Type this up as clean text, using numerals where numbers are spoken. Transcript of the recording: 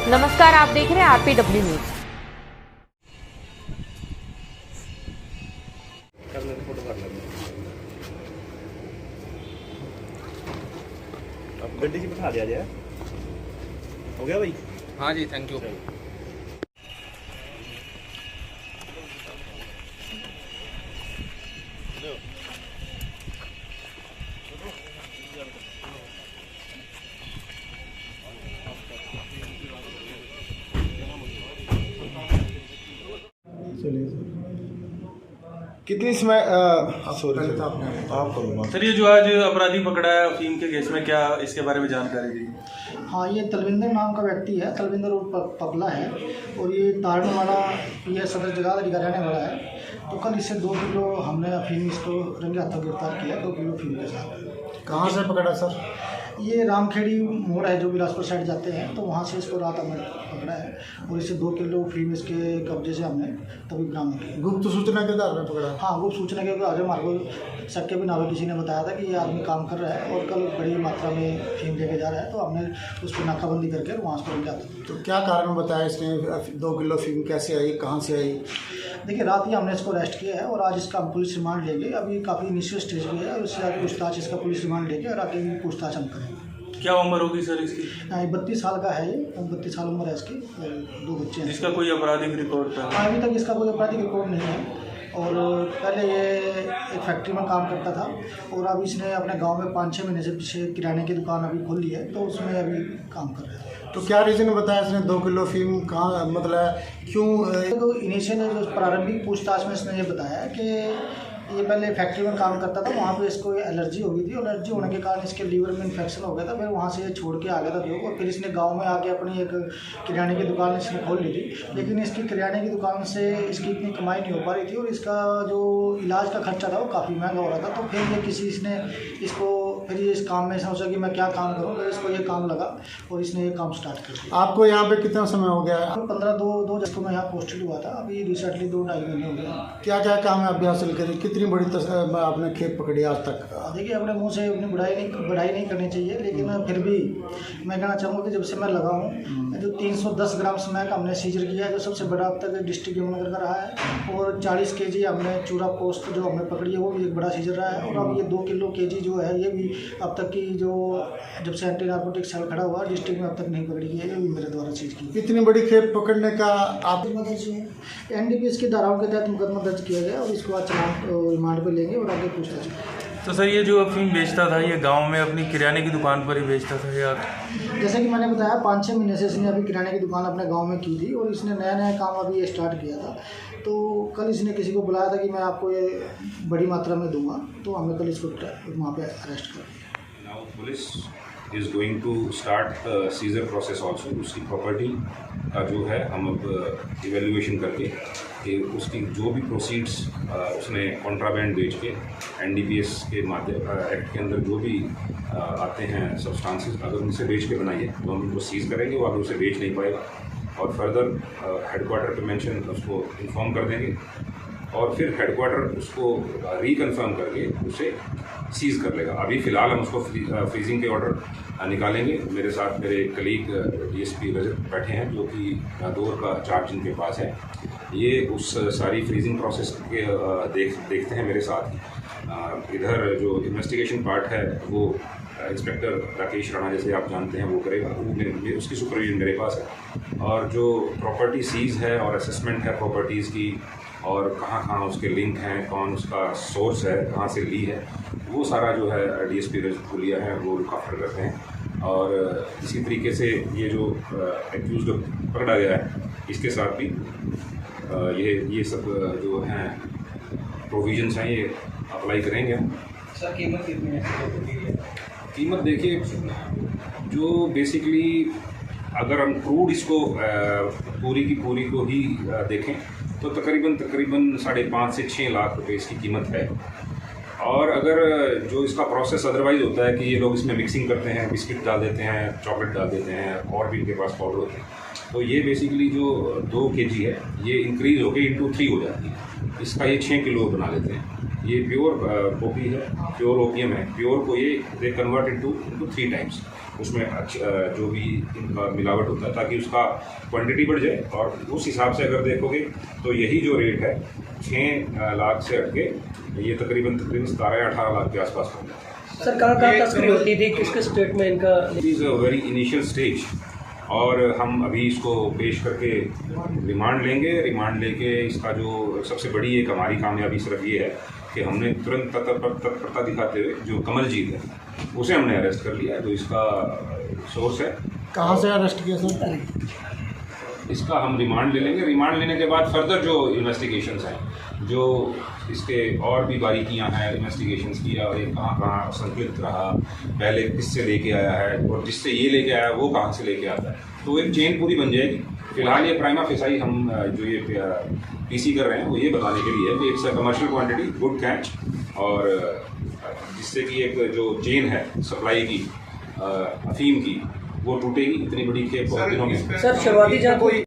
नमस्कार, आप देख रहे हैं RPW न्यूज। अब गड्डी से बिठा दिया जाए। हो गया भाई? हाँ जी, थैंक यू। कितनी समय सॉरी आप करूँगा। सर, ये जो आज अपराधी पकड़ा है अफीम के केस में, क्या इसके बारे में जानकारी दी? हाँ, ये तलविंदर नाम का व्यक्ति है। तलविंदर पगला है और ये तारणवाड़ा PS सदर जगाधरी अधिकारी रहने वाला है। तो कल इससे 2 किलो हमने अफीम इसको रंगे हाथों गिरफ्तार किया, 2 किलो अफीम के साथ। कहाँ से पकड़ा सर? ये रामखेड़ी मोड़ है जो बिलासपुर साइड जाते हैं, तो वहाँ से इसको रात हमने पकड़ा है और इससे 2 किलो अफीम इसके कब्जे से हमने तभी बरामद किया। गुप्त सूचना के आधार पर पकड़ा? हाँ, गुप्त सूचना के आधार हमारे को शक के बिना किसी ने बताया था कि ये आदमी काम कर रहा है और कल बड़ी मात्रा में अफीम लेके जा रहा है, तो हमने उस पर नाकाबंदी करके वहाँ से रंगे हाथों। तो क्या कारण बताया इसने? 2 किलो अफीम कैसे आई, कहाँ से आई? देखिए, रात ही हमने इसको अरेस्ट किया है और आज इसका हम पुलिस रिमांड लेंगे। अभी काफ़ी इनिशियल स्टेज में है और इससे आगे पूछताछ इसका पुलिस रिमांड लेके और आगे भी पूछताछ हम करेंगे। क्या उम्र होगी सर इसकी? 32 साल का है ये, 32 साल उम्र है इसकी और 2 बच्चे हैं। इसका कोई आपराधिक रिकॉर्ड था? अभी तक इसका कोई आपराधिक रिकॉर्ड नहीं है और पहले ये एक फैक्ट्री में काम करता था और अब इसने अपने गांव में 5-6 महीने से पीछे किराने की दुकान अभी खोल ली है, तो उसमें अभी काम कर रहा है। तो क्या रीज़न बताया इसने 2 किलो अफीम कहाँ, मतलब क्यों? तो इनिशियल जो प्रारंभिक पूछताछ में इसने ये बताया है कि ये पहले फैक्ट्री में काम करता था, वहाँ पे इसको एलर्जी हो गई थी। एलर्जी होने के कारण इसके लीवर में इन्फेक्शन हो गया था। फिर वहाँ से ये छोड़ के आ गया था जो, और फिर इसने गांव में आके अपनी एक किराने की दुकान इसने खोल ली थी। लेकिन इसकी किराने की दुकान से इसकी इतनी कमाई नहीं हो पा रही थी और इसका जो इलाज का खर्चा था वो काफ़ी महंगा हो रहा था। तो फिर ये किसी इसने इसको फिर ये इस काम में सोचा कि मैं क्या काम करूँ, फिर इसको ये काम लगा और इसने ये काम स्टार्ट कर दिया। आपको यहाँ पे कितना समय हो गया है? 15/2 जिसको मैं यहाँ पोस्टेड हुआ था, अभी रिसेंटली 2-2.5 महीने हो गया। क्या क्या काम है अभी हासिल करी? कितनी बड़ी आपने खेप पकड़ी आज तक? देखिए, अपने मुंह से अपनी बढ़ाई नहीं करनी चाहिए, लेकिन फिर भी मैं कहना चाहूँगा कि जब से मैं लगा हूँ, जो 310 ग्राम स्मैक हमने सीजर किया है, जो सबसे बड़ा अब तक डिस्ट्रिक्ट यमुनानगर का रहा है। और 40 kg हमने चूरा पोस्ट जो हमने पकड़ी है वो भी एक बड़ा सीजर रहा है। और अब ये 2 किलो kg जो है ये भी अब तक की जो जब से एंटी नार्कोटिक सेल खड़ा हुआ डिस्ट्रिक्ट में अब तक नहीं पकड़ी गई है, ये भी मेरे द्वारा चीज़ की। इतनी बड़ी खेप पकड़ने का आप NDPS की धाराओं के तहत मुकदमा दर्ज किया गया और इसको आज रिमांड पर लेंगे और आगे पूछताछ। तो सर, ये जो अफीम बेचता था ये गांव में अपनी किराने की दुकान पर ही बेचता था या? जैसे कि मैंने बताया, 5-6 महीने से इसने अभी किराने की दुकान अपने गांव में की थी और इसने नया काम अभी ये स्टार्ट किया था। तो कल इसने किसी को बुलाया था कि मैं आपको ये बड़ी मात्रा में दूंगा, तो हमने कल इसको वहाँ पे अरेस्ट कर दिया। Now police is going to start seizure process also. उसकी प्रॉपर्टी का जो है हम अब इवेल्युएशन करके कि उसकी जो भी प्रोसीड्स उसने कॉन्ट्राबैंड बेच के NDPS के माध्यम एक्ट के अंदर जो भी आते हैं सब्सटेंसेस, अगर उनसे बेच के बनाई है तो हम उनको सीज़ करेंगे। वो अगर उसे बेच नहीं पाएगा और फर्दर हेडक्वार्टर पे मेंशन उसको इन्फॉर्म कर देंगे और फिर हेडक्वार्टर उसको रिकन्फर्म करके उसे सीज़ कर लेगा। अभी फ़िलहाल हम उसको फ्रीजिंग के ऑर्डर निकालेंगे। मेरे साथ मेरे कलीग DSP रजत बैठे हैं जो कि दौर का चार्ज इनके पास है। ये उस सारी फ्रीजिंग प्रोसेस के देखते हैं मेरे साथ ही। इधर जो इन्वेस्टिगेशन पार्ट है वो इंस्पेक्टर राकेश राणा, जैसे आप जानते हैं, वो करेगा। वो उसकी सुपरविजन मेरे पास है। और जो प्रॉपर्टी सीज़ है और असेसमेंट है प्रॉपर्टीज़ की और कहाँ उसके लिंक हैं, कौन उसका सोर्स है, कहाँ से ली है, वो सारा जो है DSP रजत को लिया है, वो लुक आफ्टर करते हैं। और इसी तरीके से ये जो एक्यूज़ पकड़ा गया है इसके साथ भी ये सब जो हैं प्रोविजंस हैं ये अप्लाई करेंगे। सर, कीमत कितनी है? कीमत देखिए, जो बेसिकली अगर हम क्रूड इसको पूरी की पूरी को ही देखें तो तकरीबन 5.5 से 6 लाख रुपए इसकी कीमत है। और अगर जो इसका प्रोसेस अदरवाइज होता है कि ये लोग इसमें मिक्सिंग करते हैं, बिस्किट डाल देते हैं, चॉकलेट डाल देते हैं और भी इनके पास पाउडर होते हैं, तो ये बेसिकली जो 2 kg है ये इंक्रीज़ होकर into 3 हो जाती है। इसका ये 6 किलो बना लेते हैं। ये प्योर कॉपी है, प्योर ओपीएम है। प्योर को ये दे कन्वर्ट इनटू 3 टाइम्स। उसमें जो भी इनका मिलावट होता है ताकि उसका क्वांटिटी बढ़ जाए। और उस हिसाब से अगर देखोगे तो यही जो रेट है 6 लाख से हटके ये तकरीबन 17-18 लाख के आसपास पहुँच जाता है। सर कहाँ तस्करी होती थी, किस स्टेट में इनका? It is a very initial stage और हम अभी इसको पेश करके रिमांड लेंगे। रिमांड लेके इसका जो सबसे बड़ी एक हमारी कामयाबी सिर्फ ये है कि हमने तुरंत तत्परता दिखाते हुए जो कमलजीत है उसे हमने अरेस्ट कर लिया, जो इसका सोर्स है। कहाँ से अरेस्ट किया सर? इसका हम रिमांड ले लेंगे। रिमांड लेने के बाद फर्दर जो इन्वेस्टिगेशंस हैं, जो इसके और भी बारीकियां हैं इन्वेस्टिगेशंस की, और ये कहाँ कहाँ संकलित रहा, पहले किससे लेके आया है और जिससे ये लेके आया वो कहाँ से लेके आता है, तो एक चेन पूरी बन जाएगी। फिलहाल ये प्राइमा फेसाई हम जो ये पीसी कर रहे हैं वो ये बताने के लिए है कि it's a commercial quantity, good catch, और जिससे कि एक जो चेन है सप्लाई की अफीम की वो टूटेगी। इतनी बड़ी खेप बहुत दिनों में। सर शुरुआती जांच